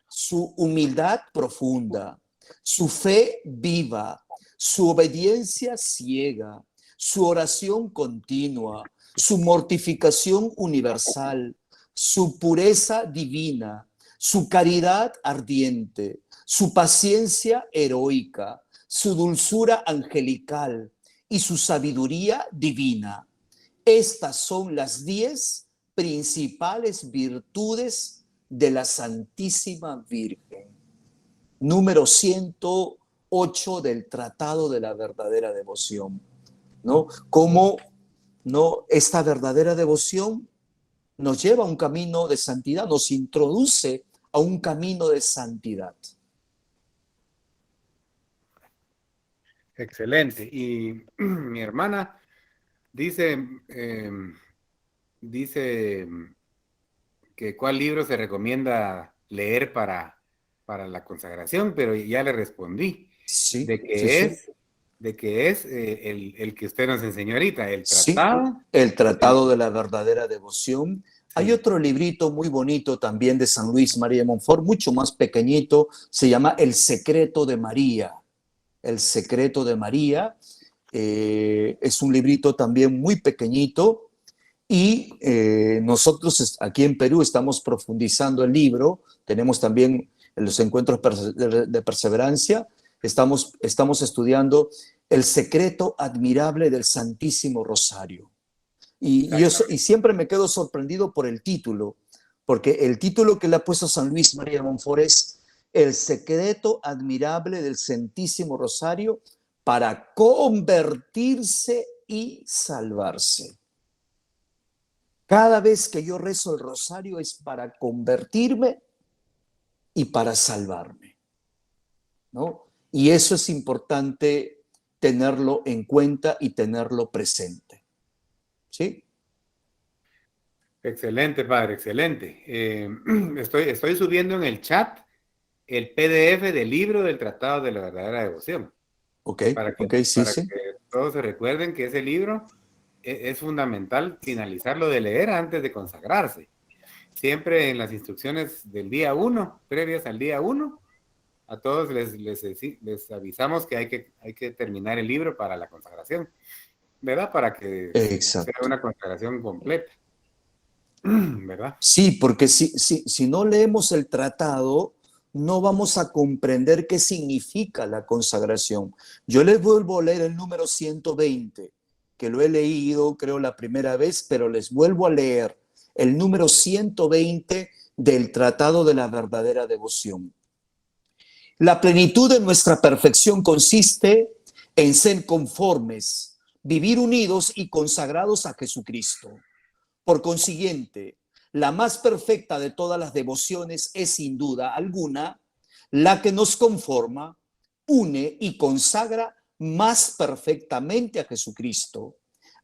su humildad profunda, su fe viva, su obediencia ciega, su oración continua, su mortificación universal, su pureza divina, su caridad ardiente, su paciencia heroica, su dulzura angelical y su sabiduría divina. Estas son las 10 principales virtudes de la Santísima Virgen. Número 108 del Tratado de la Verdadera Devoción, ¿no? Cómo, ¿no? Esta verdadera devoción nos lleva a un camino de santidad, nos introduce a un camino de santidad. Excelente. Y mi hermana dice, dice que cuál libro se recomienda leer para la consagración, pero ya le respondí Sí, de sí, que sí. es, de que es el que usted nos enseñó ahorita, el Sí, tratado. el Tratado de la Verdadera Devoción. Hay Sí. otro librito muy bonito también de San Luis María de Montfort, mucho más pequeñito, se llama El Secreto de María. El Secreto de María es un librito también muy pequeñito y nosotros aquí en Perú estamos profundizando el libro, tenemos también los encuentros de perseverancia, estamos estudiando el secreto admirable del Santísimo Rosario. Y siempre me quedo sorprendido por el título, porque el título que le ha puesto San Luis María de Montfort es El secreto admirable del Santísimo Rosario para convertirse y salvarse. Cada vez que yo rezo el rosario es para convertirme y para salvarme, ¿no? Y eso es importante tenerlo en cuenta y tenerlo presente, ¿sí? Excelente, padre, excelente. Estoy subiendo en el chat el PDF del libro del Tratado de la Verdadera Devoción, Ok, para que, ok, sí, para sí. que todos se recuerden que ese libro es fundamental finalizarlo de leer antes de consagrarse. Siempre en las instrucciones del día 1, previas al día 1, a todos les avisamos que hay que terminar el libro para la consagración, ¿verdad? Para que sea Exacto. una consagración completa, ¿verdad? Sí, porque si no leemos el tratado, no vamos a comprender qué significa la consagración. Yo les vuelvo a leer el número 120, que lo he leído, creo, la primera vez, pero les vuelvo a leer el número 120 del Tratado de la Verdadera Devoción. La plenitud de nuestra perfección consiste en ser conformes, vivir unidos y consagrados a Jesucristo. Por consiguiente, la más perfecta de todas las devociones es sin duda alguna la que nos conforma, une y consagra más perfectamente a Jesucristo.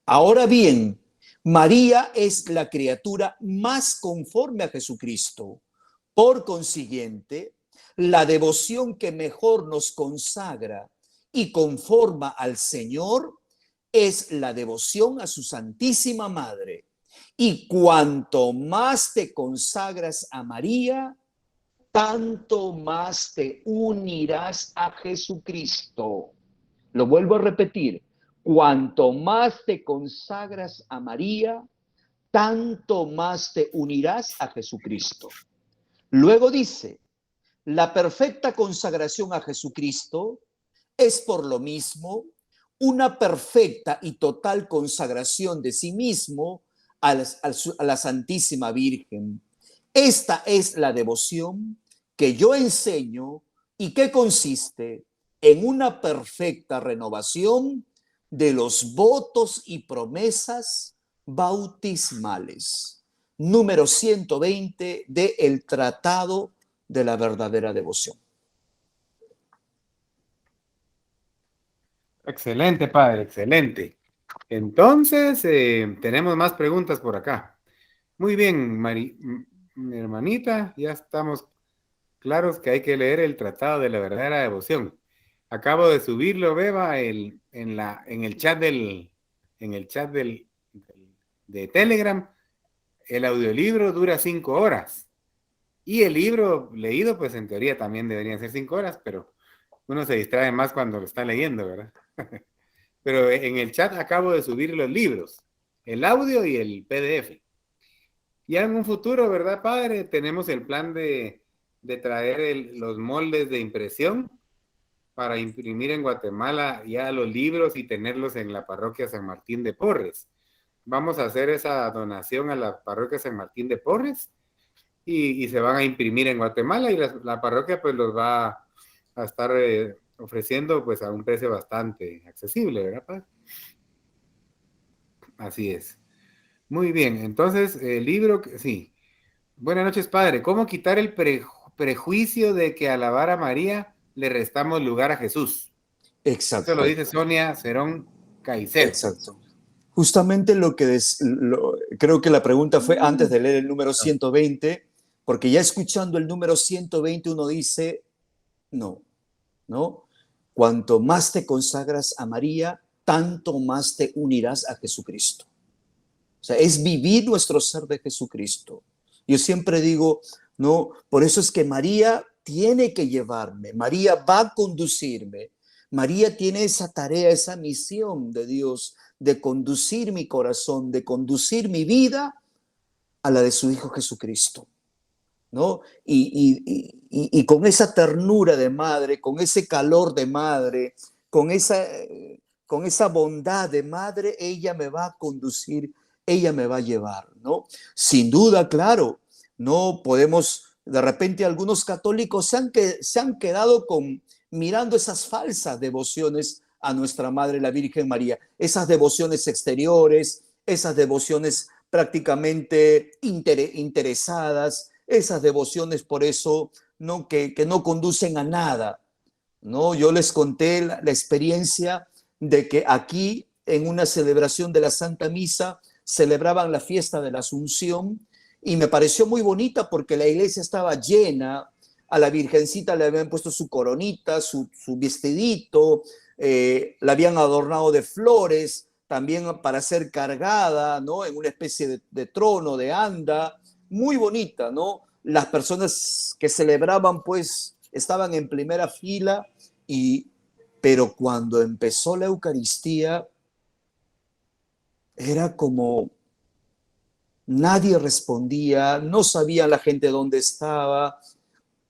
Ahora bien, María es la criatura más conforme a Jesucristo. Por consiguiente, la devoción que mejor nos consagra y conforma al Señor es la devoción a su Santísima Madre. Y cuanto más te consagras a María, tanto más te unirás a Jesucristo. Lo vuelvo a repetir. Cuanto más te consagras a María, tanto más te unirás a Jesucristo. Luego dice, la perfecta consagración a Jesucristo es por lo mismo una perfecta y total consagración de sí mismo a la Santísima Virgen. Esta es la devoción que yo enseño y que consiste en una perfecta renovación de los votos y promesas bautismales, número 120 de El Tratado de la Verdadera Devoción. Excelente, padre, excelente. Entonces, tenemos más preguntas por acá. Muy bien, mi hermanita, ya estamos claros que hay que leer el Tratado de la Verdadera Devoción. Acabo de subirlo, Beba, en el chat de Telegram. El audiolibro dura 5 horas. Y el libro leído, pues en teoría también deberían ser 5 horas, pero uno se distrae más cuando lo está leyendo, ¿verdad? Pero en el chat acabo de subir los libros, el audio y el PDF. Ya en un futuro, ¿verdad, padre? Tenemos el plan de traer los moldes de impresión para imprimir en Guatemala ya los libros y tenerlos en la parroquia San Martín de Porres. Vamos a hacer esa donación a la parroquia San Martín de Porres y se van a imprimir en Guatemala y la parroquia pues los va a estar ofreciendo pues a un precio bastante accesible, ¿verdad, padre? Así es. Muy bien, entonces el libro, sí. Buenas noches, padre. ¿Cómo quitar el prejuicio de que alabar a María le restamos lugar a Jesús? Eso lo Exacto, dice Sonia Cerón Caicedo. exacto. Justamente creo que la pregunta fue antes de leer el número 120, porque ya escuchando el número 120 uno dice, no, ¿no? Cuanto más te consagras a María, tanto más te unirás a Jesucristo. O sea, es vivir nuestro ser de Jesucristo. Yo siempre digo, no, por eso es que María tiene que llevarme, María va a conducirme, María tiene esa tarea, esa misión de Dios de conducir mi corazón, de conducir mi vida a la de su Hijo Jesucristo, ¿no? Y con esa ternura de madre, con ese calor de madre, con esa bondad de madre, ella me va a conducir, ella me va a llevar, ¿no? Sin duda, claro, no podemos, de repente algunos católicos se han quedado mirando esas falsas devociones a nuestra Madre, la Virgen María, esas devociones exteriores, esas devociones prácticamente interesadas, esas devociones por eso no, que no conducen a nada, ¿no? Yo les conté la experiencia de que aquí en una celebración de la Santa Misa celebraban la fiesta de la Asunción y me pareció muy bonita porque la iglesia estaba llena, a la Virgencita le habían puesto su coronita, su vestidito, la habían adornado de flores, también para ser cargada, ¿no? En una especie de trono, de anda, muy bonita, ¿no? Las personas que celebraban, pues, estaban en primera fila, pero cuando empezó la Eucaristía, era como nadie respondía, no sabía la gente dónde estaba,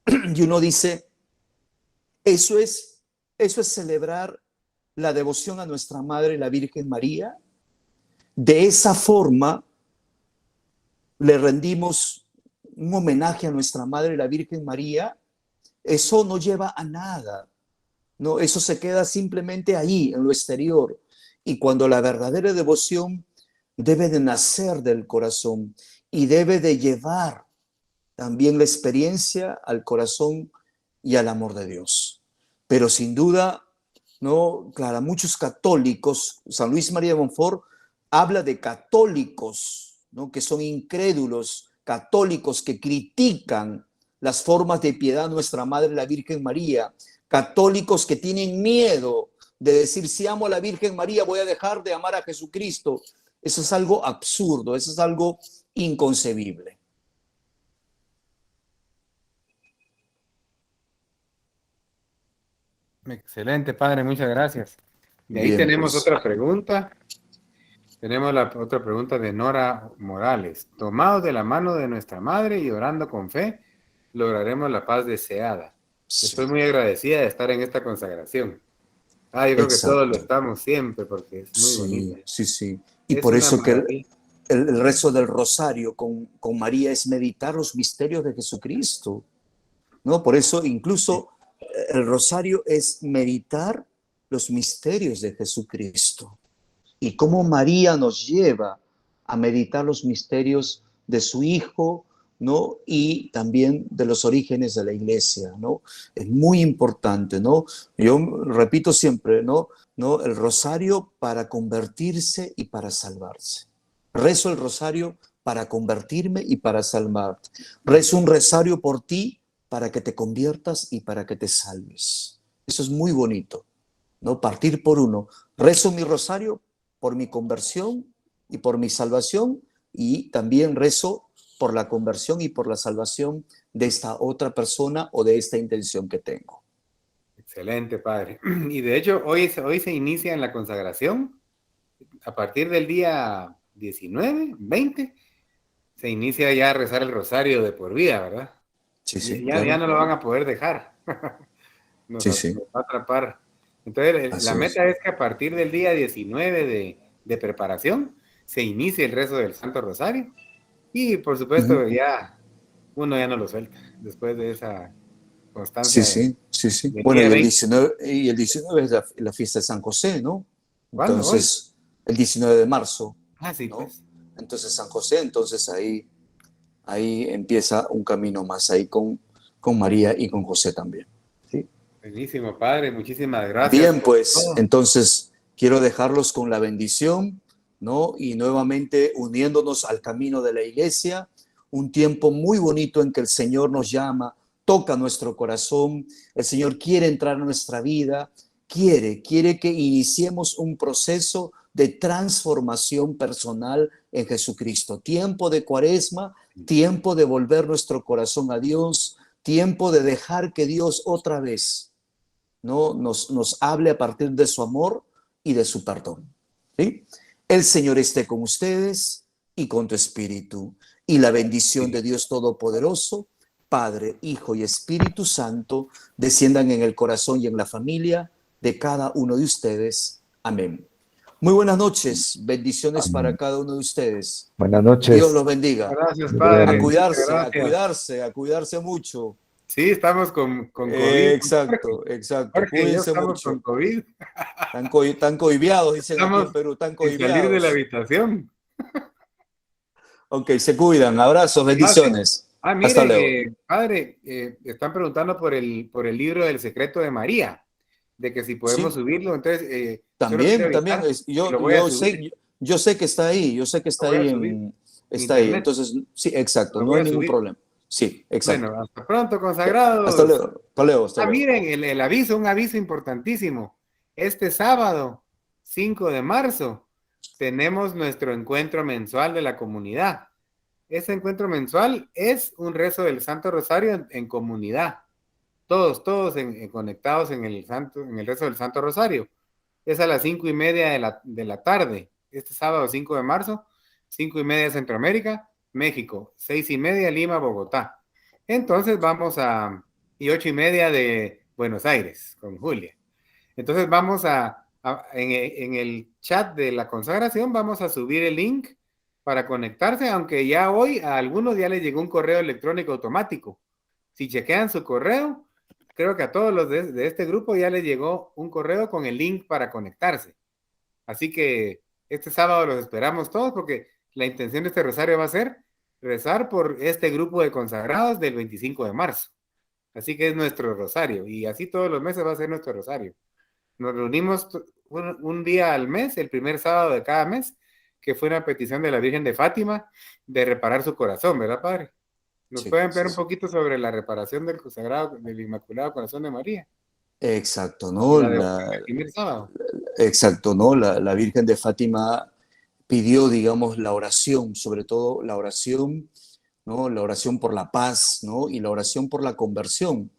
y uno dice, eso es celebrar la devoción a nuestra Madre, la Virgen María. De esa forma le rendimos un homenaje a nuestra Madre, la Virgen María. Eso no lleva a nada, no, eso se queda simplemente ahí, en lo exterior. Y cuando la verdadera devoción debe de nacer del corazón y debe de llevar también la experiencia al corazón y al amor de Dios. Pero sin duda, no, claro, muchos católicos, San Luis María de Montfort habla de católicos, ¿no? Que son incrédulos, católicos que critican las formas de piedad de nuestra Madre, la Virgen María, católicos que tienen miedo de decir, si amo a la Virgen María, voy a dejar de amar a Jesucristo. Eso es algo absurdo, eso es algo inconcebible. Excelente, padre, muchas gracias. Y ahí Bien, tenemos pues. otra pregunta. Tenemos la otra pregunta de Nora Morales. Tomados de la mano de nuestra madre y orando con fe, lograremos la paz deseada. Sí, Estoy muy agradecida de estar en esta consagración. Yo creo que todos lo exacto. estamos siempre porque es muy bonita. Sí, sí, sí. Y Es por una eso que maravilla. el rezo del rosario con María es meditar los misterios de Jesucristo, ¿no? Por eso incluso el rosario es meditar los misterios de Jesucristo y cómo María nos lleva a meditar los misterios de su Hijo, ¿no? Y también de los orígenes de la iglesia, ¿no? Es muy importante, ¿no? Yo repito siempre, ¿no? ¿No? El rosario para convertirse y para salvarse. Rezo el rosario para convertirme y para salvarte. Rezo un rosario por ti para que te conviertas y para que te salves. Eso es muy bonito, ¿no? Partir por uno. Rezo mi rosario por mi conversión y por mi salvación, y también rezo por la conversión y por la salvación de esta otra persona o de esta intención que tengo. Excelente, padre. Y de hecho, hoy se inicia en la consagración. A partir del día 19, 20, se inicia ya a rezar el rosario de por vida, ¿verdad? Sí, sí, Ya claro. no lo van a poder dejar. Sí, Nos sí, va a atrapar. Entonces, la así es. meta es que a partir del día 19 de preparación se inicie el rezo del Santo Rosario. Y por supuesto, ya uno ya no lo suelta después de esa Sí, constancia sí, sí, sí. del Bueno, día y 20. el 19 es la fiesta de San José, ¿no? ¿Cuándo? Hoy. Entonces, el 19 de marzo, Ah, sí, ¿no? pues. Entonces, San José, entonces ahí empieza un camino más ahí con María y con José también. ¿Sí? Buenísimo, padre. Muchísimas gracias Bien, por pues todo. entonces quiero dejarlos con la bendición, ¿no? Y nuevamente uniéndonos al camino de la iglesia, un tiempo muy bonito en que el Señor nos llama, toca nuestro corazón, el Señor quiere entrar en nuestra vida, quiere que iniciemos un proceso de transformación personal en Jesucristo. Tiempo de Cuaresma, tiempo de volver nuestro corazón a Dios, tiempo de dejar que Dios otra vez, ¿no? nos hable a partir de su amor y de su perdón. ¿Sí? El Señor esté con ustedes y con tu espíritu. Y la bendición de Dios Todopoderoso, Padre, Hijo y Espíritu Santo, desciendan en el corazón y en la familia de cada uno de ustedes. Amén. Muy buenas noches. Bendiciones para Amén. cada uno de ustedes. Buenas Dios los noches. bendiga. Gracias, A padre. Bendiciones. Muchas cuidarse, a gracias. cuidarse, a cuidarse mucho. Sí, estamos con COVID. Exacto, exacto. Jorge y yo Cuídense estamos con mucho. COVID. Están cohibiados, dicen aquí en Estamos Perú, están sin salir de la cohibiados. habitación. Ok, se cuidan. Abrazos, Gracias. bendiciones. Ah, Hasta mire, luego. padre, están preguntando por el libro del secreto de María, de que si podemos Sí, subirlo. Entonces, solo quiero también avisar que lo voy a subir. yo sé que está ahí, yo sé que Lo está voy a ahí subir en está ahí. internet. Entonces, sí, exacto, Lo no voy hay a ningún subir. problema. Sí, exacto. Bueno, hasta pronto, Hasta consagrados. luego, hasta luego, hasta Ah, luego. miren, el aviso, un aviso importantísimo. Este sábado, 5 de marzo, tenemos nuestro encuentro mensual de la comunidad. Ese encuentro mensual es un rezo del Santo Rosario en comunidad. Todos conectados en el rezo del Santo Rosario. Es a las 5:30 de la tarde. Este sábado 5 de marzo, 5:30 Centroamérica, México, 6:30 Lima, Bogotá. Entonces y 8:30 de Buenos Aires, con Julia. Entonces vamos en el chat de la consagración, vamos a subir el link para conectarse, aunque ya hoy a algunos ya les llegó un correo electrónico automático. Si chequean su correo, creo que a todos los de este grupo ya les llegó un correo con el link para conectarse. Así que este sábado los esperamos todos porque la intención de este rosario va a ser rezar por este grupo de consagrados del 25 de marzo. Así que es nuestro rosario y así todos los meses va a ser nuestro rosario. Nos reunimos un día al mes, el primer sábado de cada mes, que fue una petición de la Virgen de Fátima de reparar su corazón, ¿verdad, Padre? ¿Nos Sí, pueden ver sí, un sí. poquito sobre la reparación del consagrado, del Inmaculado Corazón de María Exacto, y ¿no? la devoción del primer sábado? Exacto, ¿no? La Virgen de Fátima pidió, digamos, la oración, sobre todo la oración, ¿no? La oración por la paz, ¿no? Y la oración por la conversión.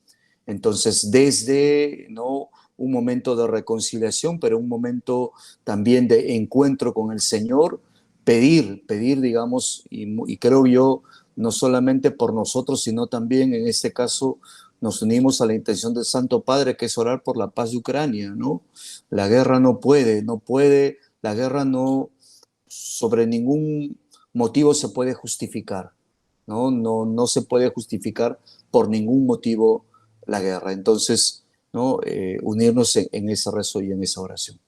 Entonces, desde, ¿no? Un momento de reconciliación, pero un momento también de encuentro con el Señor, pedir, digamos, y creo yo, no solamente por nosotros, sino también en este caso nos unimos a la intención del Santo Padre, que es orar por la paz de Ucrania, ¿no? La guerra no puede, la guerra no, sobre ningún motivo se puede justificar, ¿no? No se puede justificar por ningún motivo la guerra. Entonces, ¿no? Unirnos en ese rezo y en esa oración.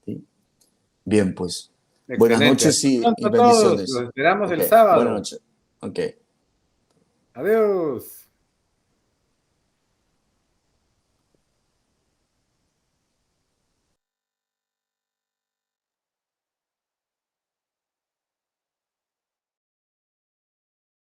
¿Sí? Bien, pues. Buenas Excelente. noches y Pronto a todos. bendiciones. Los esperamos Ok, el sábado. buenas noches. Ok. Adiós.